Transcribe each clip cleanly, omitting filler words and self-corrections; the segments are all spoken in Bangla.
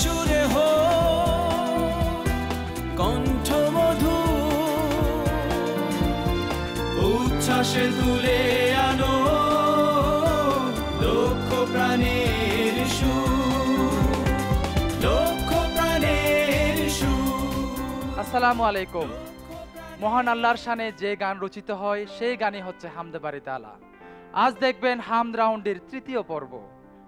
সুরে হো কণ্ঠমধু উচ্ছ্বাসে তুলে আনো লক্ষ প্রাণের সুর, লক্ষ প্রাণের সুর। আসসালামু আলাইকুম। মহান আল্লাহর শানে যে গান রচিত হয় সেই গানই হচ্ছে হামদে বারি তাআলা। আজ দেখবেন হামদ রাউন্ডের তৃতীয় পর্ব।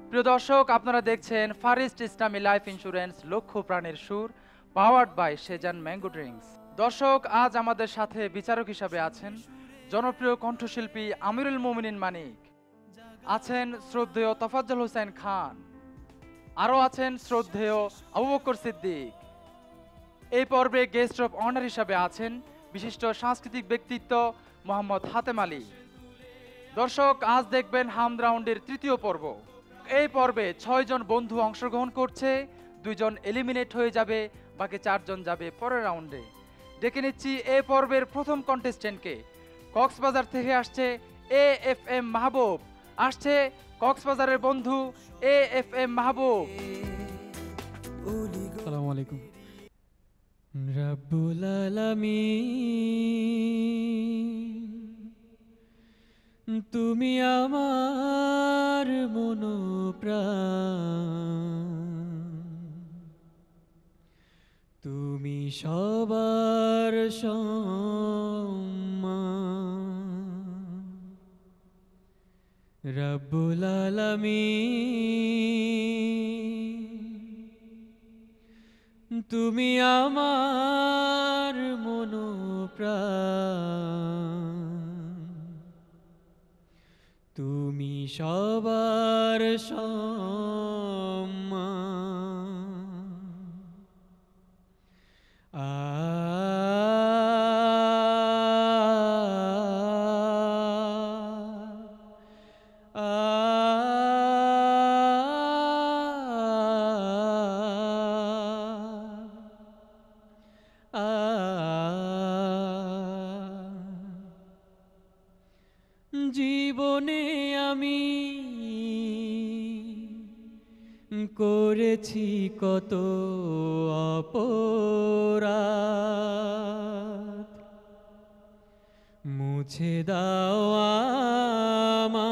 প্রিয় দর্শক, আপনারা দেখছেন ফারিস্ট ইসলামী লাইফ ইন্স্যুরেন্স লক্ষ প্রাণের সুর, powered by Sezan mango drinks. দর্শক, আজ আমাদের সাথে বিচারক হিসাবে আছেন জনপ্রিয় কণ্ঠশিল্পী আমিরুল মোমিনিন মানিক, আছেন শ্রদ্ধেয় তোফাজ্জল হোসেন খান, আরও আছেন শ্রদ্ধেয় আবু বকর সিদ্দিক। এই পর্বে গেস্ট অফ অনার হিসাবে আছেন বিশিষ্ট সাংস্কৃতিক ব্যক্তিত্ব মোহাম্মদ হাতেম আলী। দর্শক, আজ দেখবেন হামদ রাউন্ডের তৃতীয় পর্ব। এই পর্বে 6 জন বন্ধু অংশগ্রহণ করছে, 2 জন এলিমিনেট হয়ে যাবে, বাকি 4 জন যাবে পরের রাউন্ডে। ডেকে নিচ্ছি এই পর্বের প্রথম কন্টেস্টেন্টকে। কক্সবাজার থেকে আসছে AFM মাহবুব, আসছে কক্সবাজারের বন্ধু AFM মাহবুব। আসসালামু আলাইকুম। রব্বুল আলামিন, তুমি আমার মনোপ্রাণ, তুমি সবার সম্মান। রব্বুল আলামিন, তুমি আমার মনোপ্রাণ, তুমি সবার সম্মান। জীবনে আমি করেছি কত অপরাধ, মুছে দাও আমার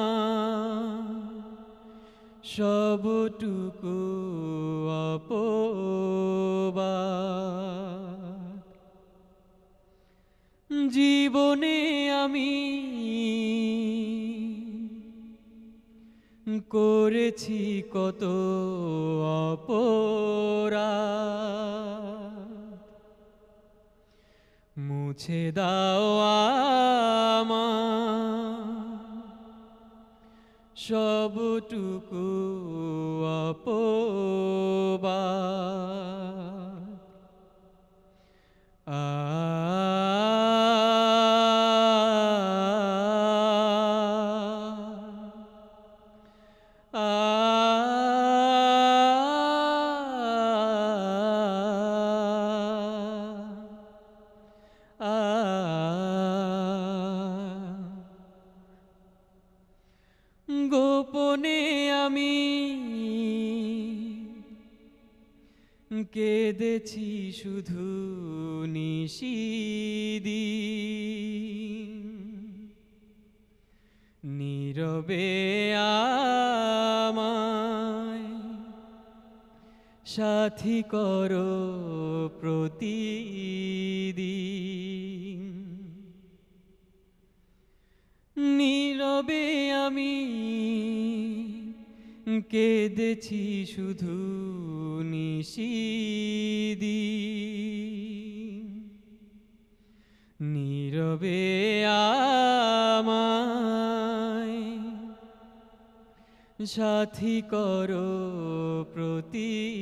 সবটুকু অপবাদ। জীবনে আমি করেছি কত অপরাধ, মুছে দাও আমার সবটুকু অপবাদ। গোপনে আমি কেঁদেছি শুধু নিশিদিন, নীরবে আমায় সাথী করো প্রতিদিন। নীরবে আমি কেঁদেছি শুধু নিশিদিন, নীরবে আমায় সাথী করো প্রতিদিন।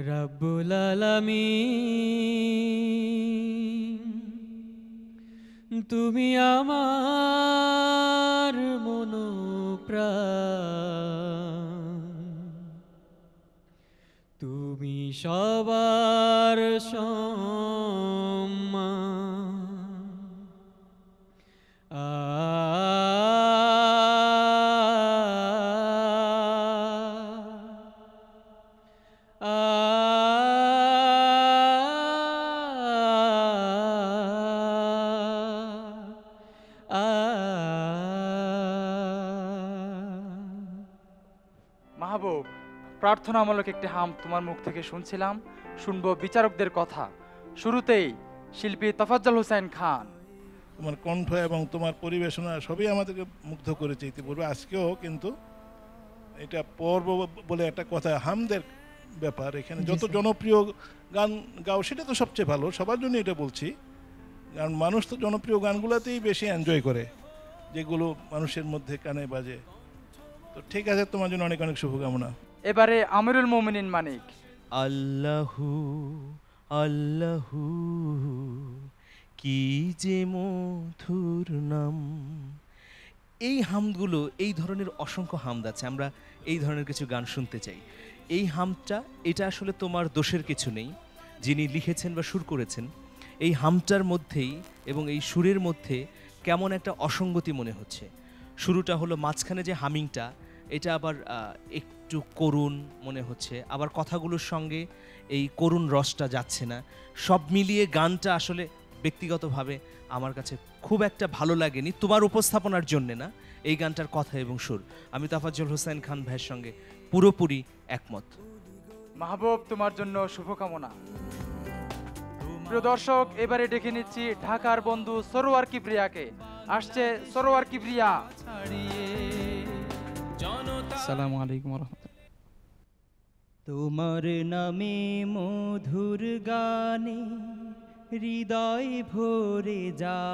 রব্বুল আলামিন, তুমি আমার মনোপ্রাণ, তুমি সবার সম্মান। মাহবুব, প্রার্থনামূলক একটি হাম তোমার মুখ থেকে শুনছিলাম, শুনবো বিচারকদের কথা। শুরুতেই শিল্পী তফাজ্জল হোসেন খান। তোমার কণ্ঠ এবং তোমার পরিবেশনা সবই আমাদেরকে মুগ্ধ করেছে ইতিপূর্বে, আজকেও। কিন্তু এটা পর্ব বলে একটা কথা, হামদের ব্যাপার, এখানে যত জনপ্রিয় গান গাও সেটা তো সবচেয়ে ভালো, সবার জন্য এটা বলছি। কারণ মানুষ তো জনপ্রিয় গানগুলোতেই বেশি এনজয় করে, যেগুলো মানুষের মধ্যে কানে বাজে। তো ঠিক আছে, তোমার জন্য অনেক অনেক শুভকামনা। এবারে আমিরুল মোমিনিন মানিক। আল্লাহু আল্লাহু কি যে মধুর নাম। এই হামদগুলো, এই ধরনের অসংখ্য হামদ আছে, আমরা এই ধরনের কিছু গান শুনতে চাই। এই হামটা, এটা আসলে তোমার দোষের কিছু নেই, যিনি লিখেছেন বা সুর করেছেন। এই হামটার মধ্যেই এবং এই সুরের মধ্যে কেমন একটা অসঙ্গতি মনে হচ্ছে। শুরুটা হলো, মাঝখানে যে হামিংটা, এটা আবার একটু করুণ মনে হচ্ছে, আবার কথাগুলোর সঙ্গে এই করুণ রসটা যাচ্ছে না। সব মিলিয়ে গানটা আসলে ব্যক্তিগতভাবে আমার কাছে খুব একটা ভালো লাগেনি, তোমার উপস্থাপনার জন্যে না, এই গানটার কথা এবং সুর। আমি তফাজ্জল হোসেন খান ভাইয়ের সঙ্গে পুরোপুরি একমত। মাহবুব, তোমার জন্য শুভকামনা। প্রিয় দর্শক, এবারে ডেকে নিচ্ছি ঢাকার বন্ধু সরোয়ার কিবরিয়াকে। আসছে সরোয়ার কিবরিয়া। আসসালামু আলাইকুম ওয়া রাহমাতুল্লাহ। তোমার নামে মধুর গানে হৃদয় ভরে যায়,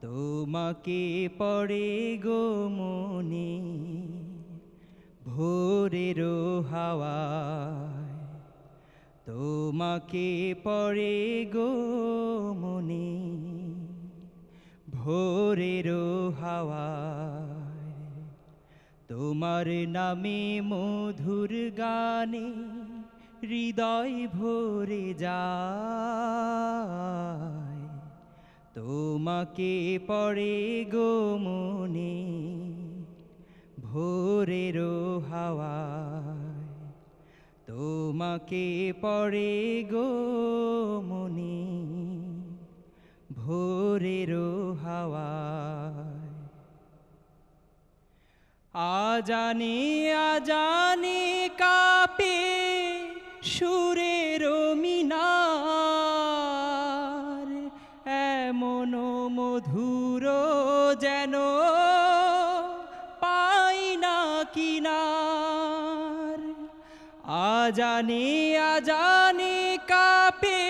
তোমাকে পড়ে গো মনে ভোরেরও হাওয়ায়, তোমাকে পড়ে গো মনে ভোরেরও হাওয়ায়। তোমার নামে মধুর গানে হৃদয় ভরে যায়, তোমাকে পড়ে গো মনে ভোরেরও হাওয়ায়, তোমাকে পড়ে গো মনে ভোরেরও হাওয়ায়। আজানে আজানে কাঁপে সুরের মিনার, এমন মধুর যেন পাই না কিনার। আজানে আজানে কাঁপে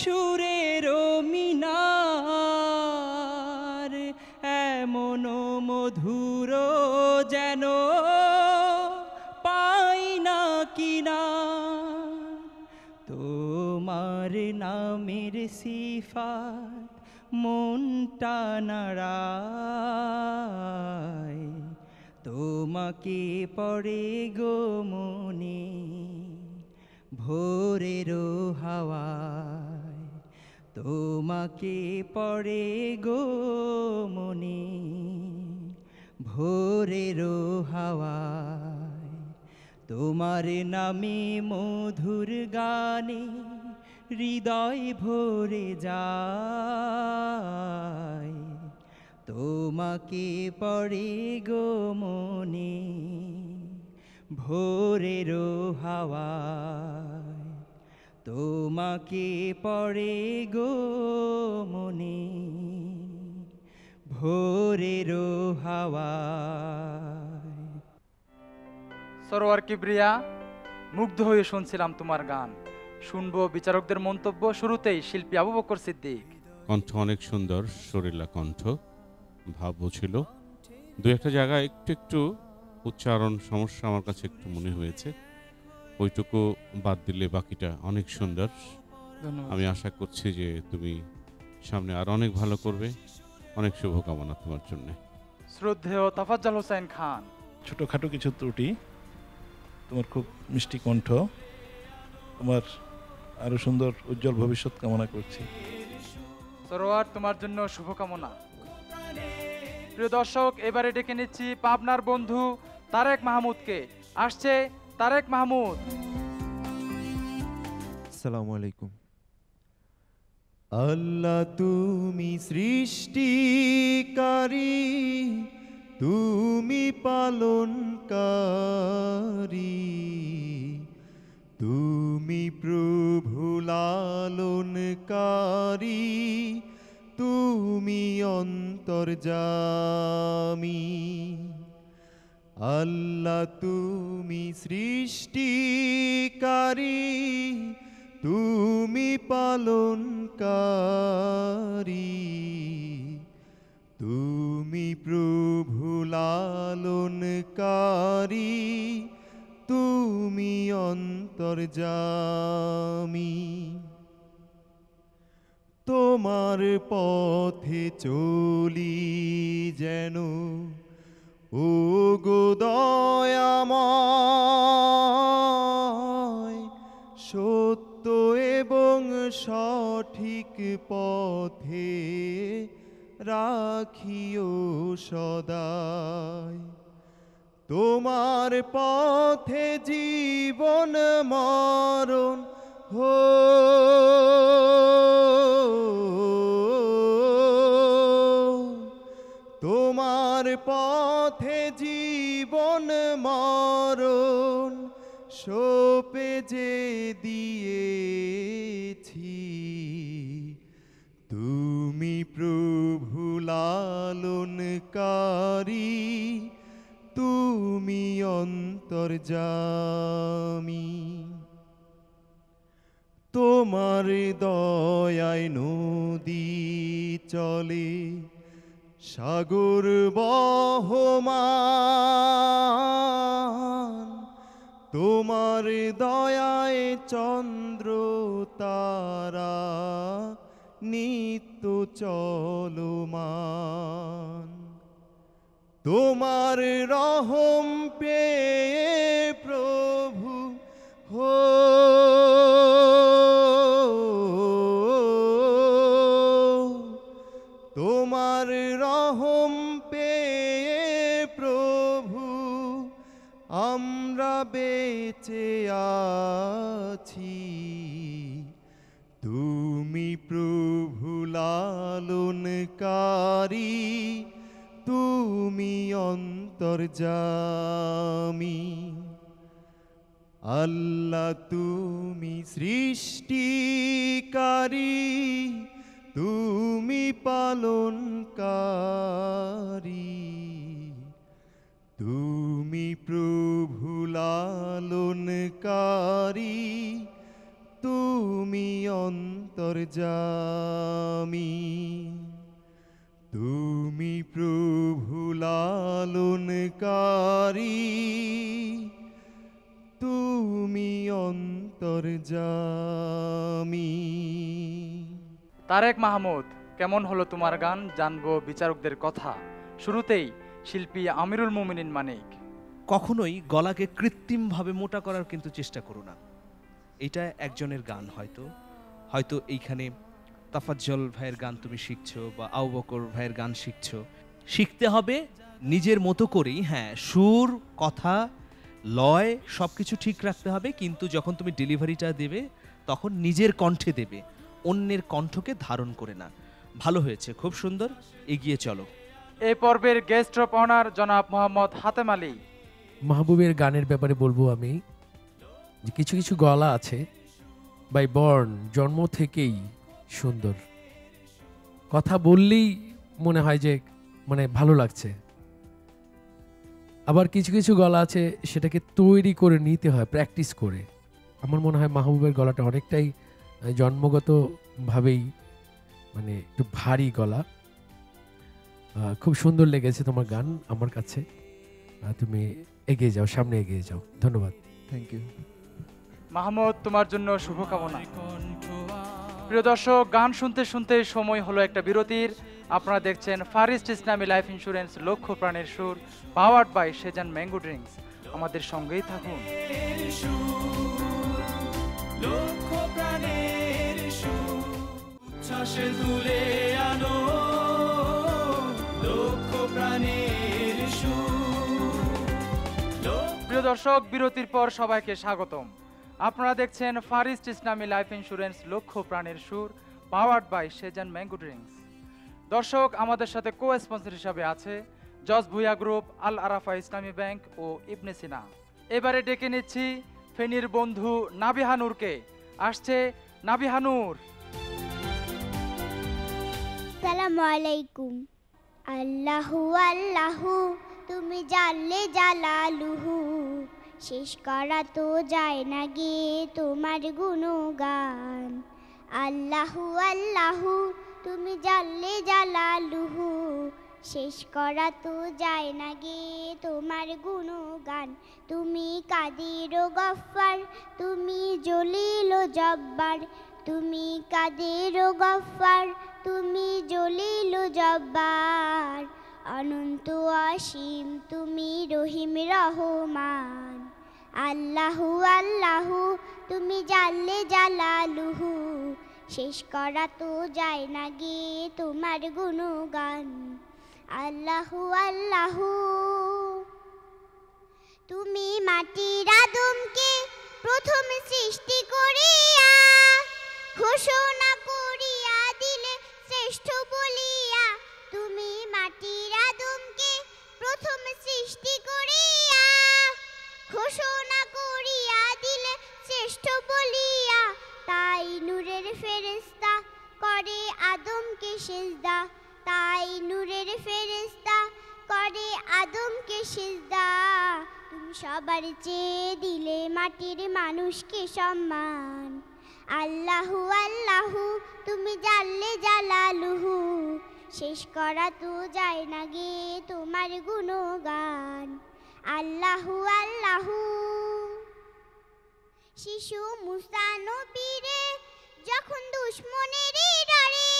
সুরের মিনার, এমন মধুর যেন পাই না কিনার। তোমার নামের সিফাত মনটা নাড়ায়, তোমাকে পড়ে গো মনে ভোরেরও হাওয়ায়, তোমাকে পড়ে গো মনে ভোরেরও হাওয়ায়। তোমার নামে মধুর গানে হৃদয় ভরে যায়, তোমাকে পড়ে গো মনে ভোরেরও হাওয়ায়, তোমাকে পড়ে গো মনে ভোরেরও হাওয়ায়। সরোয়ার কিবরিয়া, মুগ্ধ হয়ে শুনছিলাম তোমার গান। শুনবো বিচারকদের মন্তব্য। শুরুতেই শিল্পী আবু বকর সিদ্দিক। কণ্ঠ অনেক সুন্দর, সুরেলা কণ্ঠ, ভাবও ছিল। দু একটা জায়গায় একটু একটু উচ্চারণ সমস্যা আমার কাছে একটু মনে হয়েছে, ওইটুকু বাদ দিলে বাকিটা অনেক সুন্দর। ধন্যবাদ। আমি আশা করছি যে তুমি সামনে আর অনেক ভালো করবে। অনেক শুভকামনা তোমার জন্য। শ্রদ্ধেয় তাফাজ্জল হোসেন খান। ছোটোখাটো কিছু ত্রুটি, তোমার খুব মিষ্টি কণ্ঠ, তোমার আরো সুন্দর উজ্জ্বল ভবিষ্যৎ কামনা করছি। সরোয়ার, তোমার জন্য শুভকামনা। প্রিয় দর্শক, এবারে ডেকে নিচ্ছি পাবনার বন্ধু তারেক মাহমুদকে। আসছে তারেক মাহমুদ। আসসালামু আলাইকুম। আল্লাহ তুমি সৃষ্টিকারী, তুমি পালনকারী, তুমি প্রভু লালনকারী, তুমি অন্তর্যামী। আল্লাহ তুমি সৃষ্টিকারী, তুমি পালনকারী, তুমি প্রভু লালনকারী, তুমি অন্তর্যামী। তোমার পথে চলি যেন ও গো দয়াময়, সত্য এবং সঠিক পথে রাখিও সদাই। তোমার পথে জীবন মরণ তোমার পথে জীবন মরণ সোপে যে দিয়েছি, তুমি প্রভু লালনকারী, তুমি অন্তর্যামী। তোমার দয়ায় নদী চলে, সাগর বহমান, তোমার দয়ায় চন্দ্র তারা নিত্য চলমান। তোমার রহম পেয়ে প্রভু তোমার রহম পেয়ে প্রভু আমরা বেঁচে আছি। তুমি প্রভু লালনকারী, তুমি অন্তর্যামী। আল্লাহ তুমি সৃষ্টিকারী, তুমি পালনকারী, তুমি প্রভু লালনকারী, তুমি অন্তর্যামী। তুমি প্রভু লালনকারী, তুমি অন্তর্যামী। তারেক মাহমুদ, কেমন হলো তোমার গান জানবো বিচারকদের কথা। শুরুতেই শিল্পী আমিরুল মুমিনিন মানিক। কখনোই গলাকে কৃত্রিমভাবে মোটা করার কিন্তু চেষ্টা করো না। এটা একজনের গান, হয়তো এইখানে তাফাজ্জল ভাইয়ের গান তুমি শিখছো বা আবু বকর ভাইয়ের গান শিখছো। শিখতে হবে নিজের মতো করেই, হ্যাঁ, সুর, কথা, লয় সব কিছু ঠিক রাখতে হবে, কিন্তু যখন তুমি ডেলিভারিটা দেবে তখন নিজের কণ্ঠে দেবে, অন্যের কণ্ঠকে ধারণ করে না। ভালো হয়েছে, খুব সুন্দর, এগিয়ে চলো। এই পর্বের গেস্ট অফ অনার জনাব মোহাম্মদ হাতেম আলী। মাহবুবের গানের ব্যাপারে বলবো আমি যে কিছু কিছু গলা আছে বাই বর্ন, জন্ম থেকেই সুন্দর, কথা বললেই মনে হয় যে মানে ভালো লাগছে। আবার কিছু কিছু গলা আছে সেটাকে তৈরি করে নিতে হয় প্র্যাকটিস করে। আমার মনে হয় মাহবুবের গলাটা অনেকটাই জন্মগতভাবেই মানে একটু ভারী গলা। খুব সুন্দর লেগেছে তোমার গান আমার কাছে। তুমি এগিয়ে যাও, সামনে এগিয়ে যাও। ধন্যবাদ। Thank you. মাহমুদ, তোমার জন্য শুভকামনা। কণ্ঠ প্রিয় দর্শক, গান শুনতে শুনতে সময় হলো একটা বিরতির। আপনারা দেখছেন ফারিস্ট ইসলামী লাইফ ইন্স্যুরেন্স, লক্ষ প্রাণের সুর, powered by Sezan mango drinks. আমাদের সঙ্গেই থাকুন। লক্ষ প্রাণের সুর, উচ্ছ্বাসে তুলে আনো লক্ষ প্রাণের সুর। প্রিয় দর্শক, বিরতির পর সবাইকে স্বাগতম। আপনারা দেখছেন ফারিস্ট ইসলামী লাইফ ইন্স্যুরেন্স, লক্ষ প্রাণের সুর, powered by Sezan mango drinks. দর্শক, আমাদের সাথে কো স্পন্সর হিসাবে আছে জজ ভুইয়া গ্রুপ, আল আরাফা ইসলামী ব্যাংক ও ইবনে সিনা। এবারে ডেকে নিচ্ছি ফেনীর বন্ধু নাবিহা নূরকে। আসছে নাবিহা নূর। আসসালামু আলাইকুম। আল্লাহু আল্লাহু তুমি জানলে জালালুহু, শেষ করা তো যায় না গে তোমার গুণগান। আল্লাহু আল্লাহু তুমি জানলে জালালুহু, শেষ করা তো যায় না গে তোমার গুণগান। তুমি কাদির ও গফফার, তুমি জলিল ও জব্বার, তুমি কাদির ও গফফার, তুমি জলিল ও জব্বার। অনন্ত অসীম তুমি রহিম রহমান। আল্লাহু আল্লাহু তুমি জানলে জালালুহু, শেষ করা তো যায় না গে তোমার গুণগান। আল্লাহু আল্লাহু তুমি মাটির আদমকে প্রথম সৃষ্টি করিয়া, ঘোষণা করিয়া দিলে শ্রেষ্ঠ বলিয়া। তুমি মাটির আদমকে প্রথম সৃষ্টি করিয়া, ঘোষণা করিয়া দিলে শ্রেষ্ঠ বলিয়া। তাই নূরের ফেরেশতা করে আদমকে সিজদা, তাই নূরের ফেরেশতা করে আদমকে সিজদা। তুমি সবার চেয়ে দিলে মাটির মানুষকে সম্মান। আল্লাহু আল্লাহু তুমি জানলে জালালুহু, শেষ করা তো যায় না গে তোমার গুণগান। আল্লাহু আল্লাহু শিশু মুসা নবীরে যখন দুশমনেরই ডরে,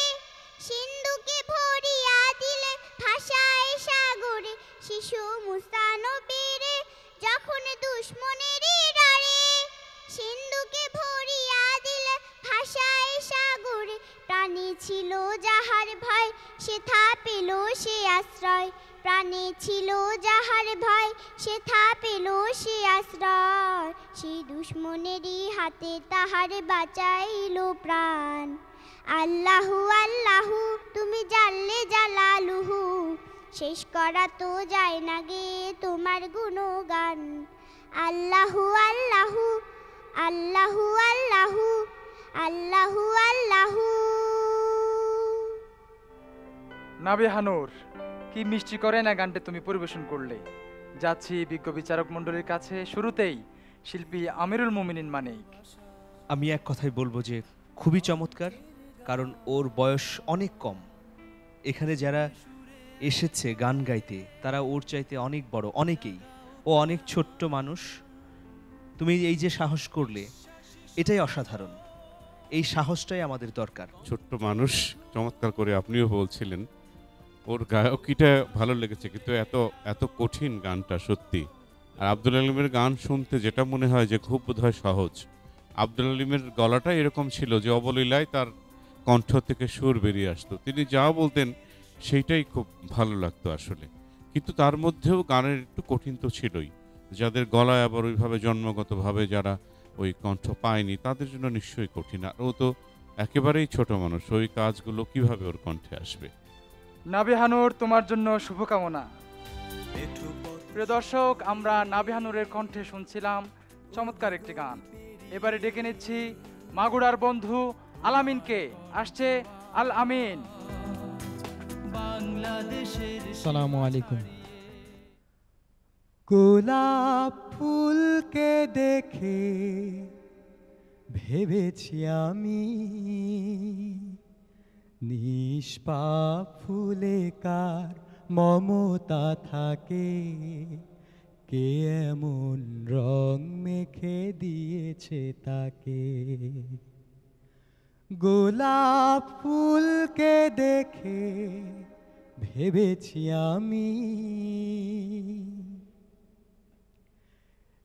সিন্ধুকে ভরিয়া দিলে ভাষায় সাগরে। শিশু মুসা নবীরে যখন দুশমনেরই ডরে, সিন্ধুকে ভরিয়া দিলে ভাষায় সাগরে। প্রাণী ছিল যাহার ভয়, সে থা পেল সে আশ্রয়। প্রাণী ছিল যাহার ভয়, সে থা পেল সে আশ্রয়। সেই দুশমনেরই হাতে তাহার বাঁচাইল প্রাণ। আল্লাহু আল্লাহু তুমি জানলে জালালুহু, শেষ করা তো যায় না গে তোমার গুণগান। আল্লাহু আল্লাহু আল্লাহু আল্লাহু আল্লাহু আল্লাহু। নাবিহা নূর, কি মিষ্টি করে না গানটা তুমি পরিবেশন করলে। যাচ্ছি বিজ্ঞ বিচারক মণ্ডলীর কাছে। শুরুতেই শিল্পী আমিরুল মুমিনিন মানিক। আমি এক কথাই বলবো যে খুবই চমৎকার, কারণ ওর বয়স অনেক কম। এখানে যারা এসেছে গান গাইতে তারা ওর চাইতে অনেক বড়, অনেকেই। ও অনেক ছোট্ট মানুষ। তুমি এই যে সাহস করলে, এটাই অসাধারণ। এই সাহসটাই আমাদের দরকার। ছোট্ট মানুষ, চমৎকার করে আপনিও বলছিলেন। ওর গায়কিটা ভালো লেগেছে, কিন্তু এত এত কঠিন গানটা সত্যি। আর আব্দুল আলিমের গান শুনতে যেটা মনে হয় যে খুব বোধহয় সহজ। আব্দুল আলিমের গলাটা এরকম ছিল যে অবলীলায় তার কণ্ঠ থেকে সুর বেরিয়ে আসতো। তিনি যা বলতেন সেইটাই খুব ভালো লাগতো আসলে। কিন্তু তার মধ্যেও গানের একটু কঠিন তো ছিলই। যাদের গলায় আবার ওইভাবে জন্মগতভাবে যারা ওই কণ্ঠ পায়নি তাদের জন্য নিশ্চয়ই কঠিন। আর ও তো একেবারেই ছোট মানুষ, ওই কাজগুলো কিভাবে ওর কণ্ঠে আসবে। নাবিহা নূর, তোমার জন্য শুভকামনা। প্রিয় দর্শক, আমরা নাবিহা নূরের কণ্ঠে শুনছিলাম চমৎকার একটি গান। এবারে ডেকে নিচ্ছি মাগুরার বন্ধু আল আমিনকে। আসছে আল আমিন। আসসালামু আলাইকুম। গোলাপ ফুলকে দেখে ভেবেছি আমি, নিষ্পাপ ফুলে কার মমতা থাকে, কে এমন রং মেখে দিয়েছে তাকে। গোলাপ ফুলকে দেখে ভেবেছি আমি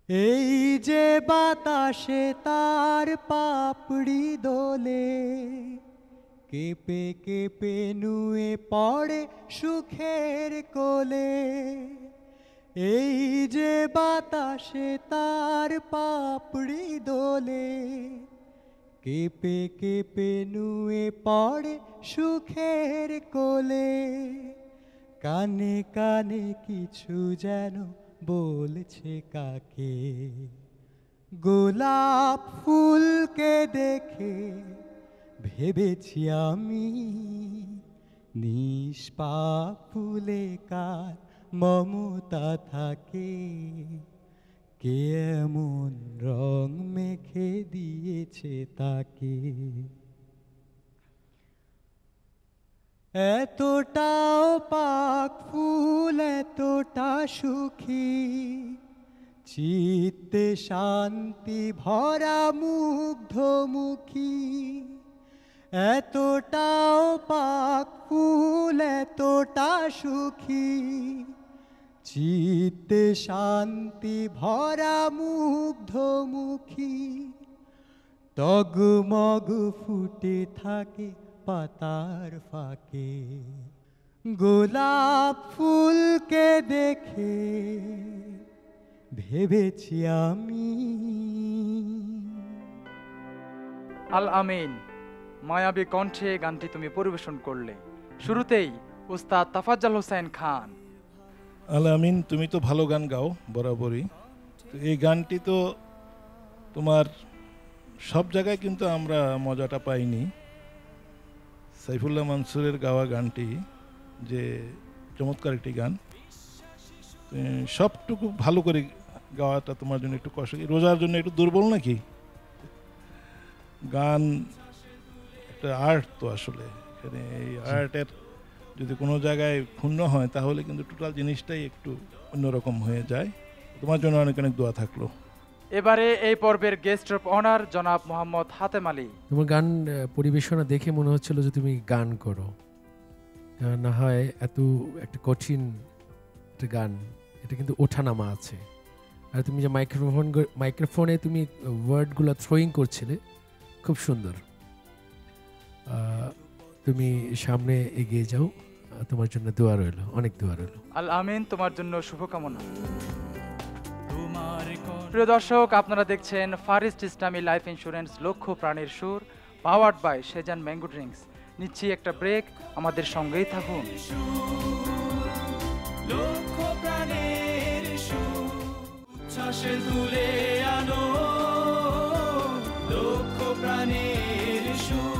এই যে বাতাসে তার পাপড়ি দোলে কেঁপে কেঁপে নুয়ে পড়ে সুখের কোলে এই যে বাতাসে তার পাপড়ি দোলে কেঁপে কেঁপে নুয়ে পড়ে সুখের কোলে কানে কানে কিছু যেন বলছে কাকে গোলাপ ফুলকে দেখে ভেবেছি আমি নিষ্পাপ ফুলে কার মমতা থাকে কে এমন রং মেখে দিয়েছে তাকে এতটাও পাক ফুল এতটা সুখী চিত্তে শান্তি ভরা মুগ্ধমুখী এতটাও পাক ফুল এতটা সুখী চিত্তে শান্তি ভরা মুগ্ধমুখী তগমগ ফুটে থাকে পাতার ফাঁকে গোলাপ ফুলকে দেখে ভেবেছি আমি আল আমিন মায়াবী কণ্ঠে গানটি তুমি পরিবেশন করলে। শুরুতেই উস্তাদ তাফাজ্জল হোসেন খান। আল আমিন, তুমি তো ভালো গান গাও বরাবরই। তো এই গানটি তো তোমার সব জায়গায় কিন্তু আমরা মজাটা পাইনি। সাইফুল্লাহ মানসুরের গাওয়া গানটি যে চমৎকার একটি গান, সবটুকু ভালো করে গাওয়াটা তোমার জন্য একটু কষ্ট। রোজার জন্য একটু দুর্বল নাকি? গান একটা আর্ট তো আসলে, এখানে এই আর্টের যদি কোনো জায়গায় ক্ষুণ্ণ হয় তাহলে কিন্তু টোটাল জিনিসটাই একটু অন্যরকম হয়ে যায়। তোমার জন্য অনেক অনেক দোয়া থাকলো। এবারে এই পর্বের গেস্ট অফ অনার জনাব মোহাম্মদ হাতেম আলী। তোমার গান পরিবেশনা দেখে মনে হচ্ছিল যে তুমি গান করো, না হয় এত একটা কঠিন একটা গান, এটা কিন্তু ওঠানামা আছে। আর তুমি যে মাইক্রোফোনে তুমি ওয়ার্ডগুলো থ্রোয়িং করছিলে, খুব সুন্দর। তুমি সামনে এগিয়ে যাও, তোমার জন্য দোয়া রইল, অনেক দোয়া রইল। আল আমিন, তোমার জন্য শুভকামনা। প্রিয় দর্শক, আপনারা দেখছেন ফারিস্ট ইসলামী লাইফ ইন্স্যুরেন্স লক্ষ প্রাণীর সুর, powered by Sezan mango drinks. নিচ্ছি একটা ব্রেক, আমাদের সঙ্গেই থাকুন। লক্ষ প্রাণের সুর উচ্ছ্বাসে তুলে আনো লক্ষ প্রাণের সুর।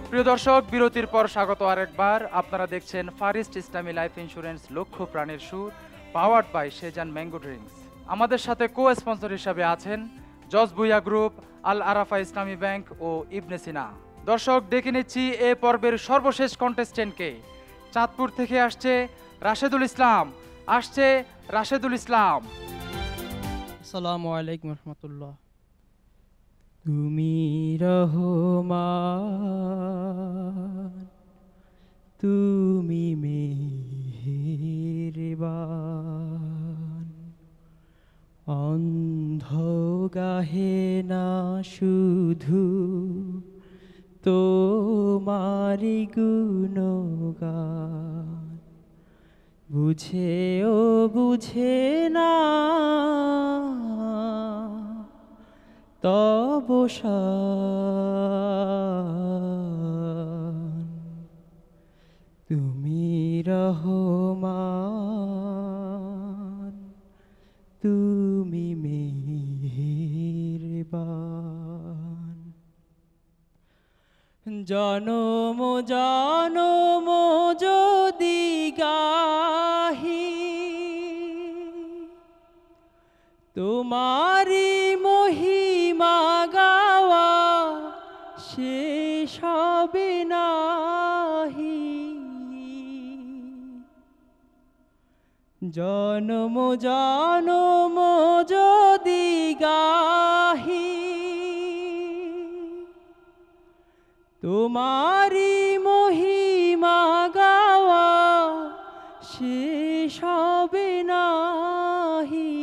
প্রিয় দর্শক, বিরতির পর স্বাগত আরেকবার। আপনারা দেখছেন ফারিস্ট ইসলামী লাইফ ইন্স্যুরেন্স লক্ষ প্রাণীর সুর, powered by Sezan mango drinks. আমাদের সাথে কো স্পন্সর হিসাবে আছেন জজ ভুইয়া গ্রুপ, আল আরাফা ইসলামী ব্যাংক ও ইবনে সিনা। দর্শক, ডেকে নিচ্ছি এ পর্বের সর্বশেষ কন্টেস্টেন্টকে। চাঁদপুর থেকে আসছে রাশেদুল ইসলাম। আসসালামু আলাইকুম রহমতুল্লাহ। তুমি রহমান, তুমি মেহেরবান, অন্ধ গাহে না শুধু তোমারি গুণগান, বুঝেও বুঝে না তব শান। তুমি রহমান, তুমি মেহেরবান, জনম জনম যদি গাহি তোমারি মহিমা গাওয়া শেষ হবে নাহি। জনম জনম যদি গাহি তোমারি মহিমা গাওয়া শেষ হবে নাহি,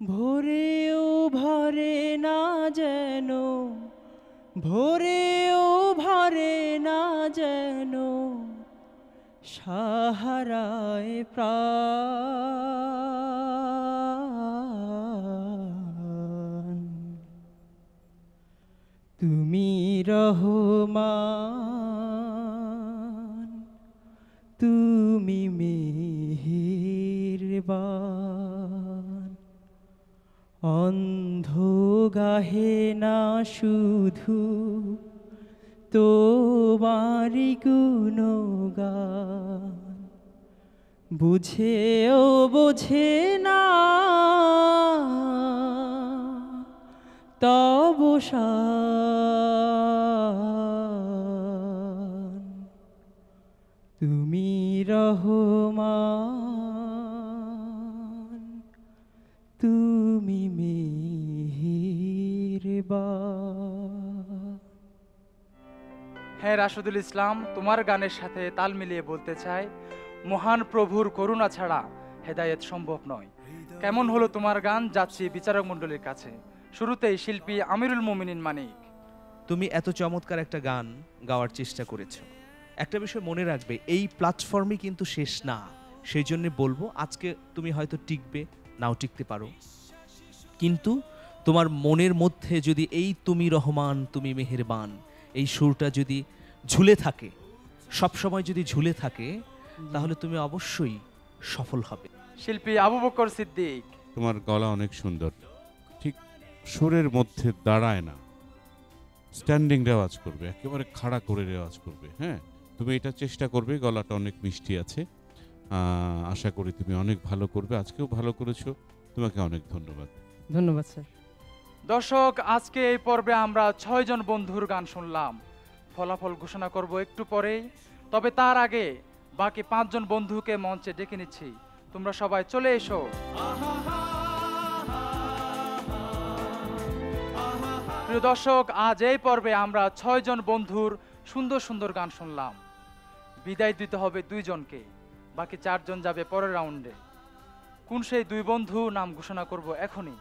ভোরেও ভরে না যেন, ভোরেও ভরে না যেন সাহারায় প্রাণ। তুমি রহমান, তুমি মেহেরবান, অন্ধ গাহে না শুধু তোমারি গুণগান, বুঝেও বোঝে না তব শান। তুমি রহমান, তুমি মেহেরবান। হ্যাঁ রাশেদুল ইসলাম, তোমার গানের সাথে তাল মিলিয়ে বলতে চাই, মহান প্রভুর করুণা ছাড়া হেদায়েত সম্ভব নয়। কেমন হলো তোমার গান, যাচ্ছি বিচারক মণ্ডলীর কাছে। শুরুতেই শিল্পী আমিরুল মোমিনিন মানিক। তুমি এত চমৎকার একটা গান গাওয়ার চেষ্টা করেছো। একটা বিষয় মনে রাখবে, এই প্ল্যাটফর্মই কিন্তু শেষ না। সেই জন্য বলবো, আজকে তুমি হয়তো টিকবে, নাও টিকতে পারো, কিন্তু তোমার মনের মধ্যে যদি এই তুমি রহমান তুমি মেহেরবান এই সুরটা যদি ঝুলে থাকে, সবসময় যদি ঝুলে থাকে, তাহলে তুমি অবশ্যই সফল হবে। শিল্পী আবু বকর সিদ্দিক। তোমার গলা অনেক সুন্দর, ঠিক সুরের মধ্যে দাঁড়ায় না, স্ট্যান্ডিং রেওয়াজ করবে, একেবারে খাড়া করে রেওয়াজ করবে। হ্যাঁ, তুমি এটা চেষ্টা করবে, গলাটা অনেক মিষ্টি আছে, আশা করি তুমি অনেক ভালো করবে। আজকেও ভালো করেছো, তোমাকে অনেক ধন্যবাদ। ধন্যবাদ স্যার। দর্শক, আজকে এই পর্বে আমরা 6 জন বন্ধুর গান শুনলাম। ফলাফল ঘোষণা করব একটু পরেই, তবে তার আগে বাকি 5 জন বন্ধুকে মঞ্চে ডেকে নিচ্ছি। তোমরা সবাই চলে এসো। প্রিয় দর্শক, আজ এই পর্বে আমরা 6 জন বন্ধুর সুন্দর সুন্দর গান শুনলাম। বিদায় দিতে হবে 2 জনকে, বাকি 4 জন যাবে পরের রাউন্ডে। কোন সেই 2 বন্ধু, নাম ঘোষণা করব এখনই।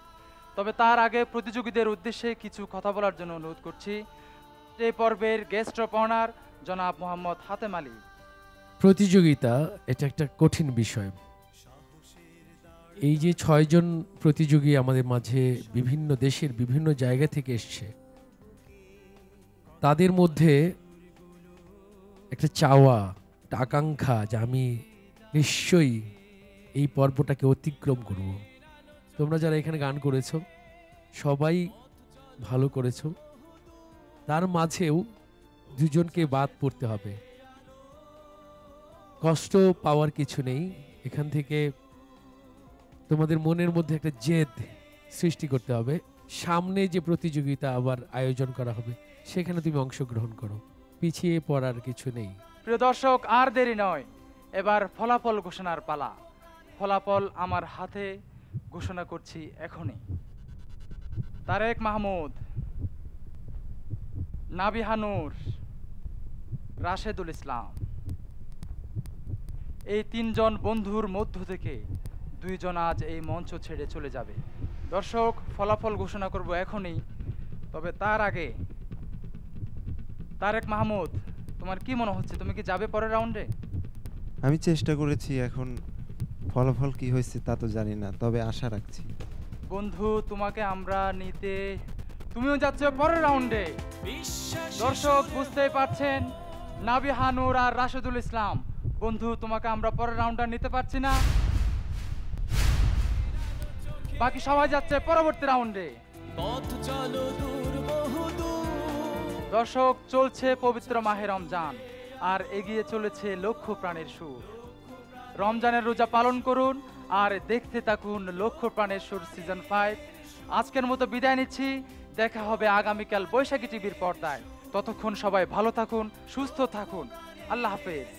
তবে তার আগে প্রতিযোগীদের উদ্দেশ্যে কিছু কথা বলার জন্য অনুরোধ করছি। এই পর্বের গেস্ট অফ অনার জনাব মোহাম্মদ হাতেম আলী। প্রতিযোগিতা এটা একটা কঠিন বিষয়। এই যে 6 জন প্রতিযোগী আমাদের মাঝে বিভিন্ন দেশের বিভিন্ন জায়গা থেকে এসছে, তাদের মধ্যে একটা চাওয়া, একটা আকাঙ্ক্ষা যে আমি নিশ্চয়ই এই পর্বটাকে অতিক্রম করব। তোমরা যারা এখানে গান করেছো সবাই ভালো করেছো, তার মাঝেও 2 জনকে বাদ পড়তে হবে। কষ্ট পাওয়ার কিছু নেই, এখান থেকে তোমাদের মনের মধ্যে একটা জেদ সৃষ্টি করতে হবে। সামনে যে প্রতিযোগিতা আবার আয়োজন করা হবে, সেখানে তুমি অংশগ্রহণ করো, পিছিয়ে পড়ার কিছু নেই। প্রিয় দর্শক, আর দেরি নয়, এবার ফলাফল ঘোষণার পালা। ফলাফল আমার হাতে, ঘোষণা করছি এখনই। তারেক মাহমুদ, নাবিহা নূর, রাশেদুল ইসলাম, এই 3 জন বন্ধুর মধ্য থেকে 2 জন আজ এই মঞ্চ ছেড়ে চলে যাবে। দর্শক, ফলাফল ঘোষণা করব এখনই, তবে তার আগে তারেক মাহমুদ, তোমার কি মনে হচ্ছে, তুমি কি যাবে পরের রাউন্ডে? আমি চেষ্টা করেছি, এখন ফলাফল কি হয়েছে তা তো জানি না, তবে আশা রাখছি। বন্ধু, তোমাকে আমরা নিতে, তুমিও যাচ্ছ পরের রাউন্ডে। দর্শক, বুঝতেই পারছেন, নাবিহা নূর আর রাশেদুল ইসলাম, বন্ধু তোমাকে আমরা পরের রাউন্ডে নিতে পারছি না। বাকি সবাই যাচ্ছে পরবর্তী রাউন্ডে। দর্শক, চলছে পবিত্র মাহে রমজান, আর এগিয়ে চলেছে লক্ষ প্রাণের সুর। রমজানের রোজা পালন করুন আর দেখতে থাকুন লক্ষ প্রাণের সুর সিজন 5। আজকের মতো বিদায় নিচ্ছি, দেখা হবে আগামীকাল বৈশাখী টিভির পর্দায়। ততক্ষণ সবাই ভালো থাকুন, সুস্থ থাকুন, আল্লাহ হাফেজ।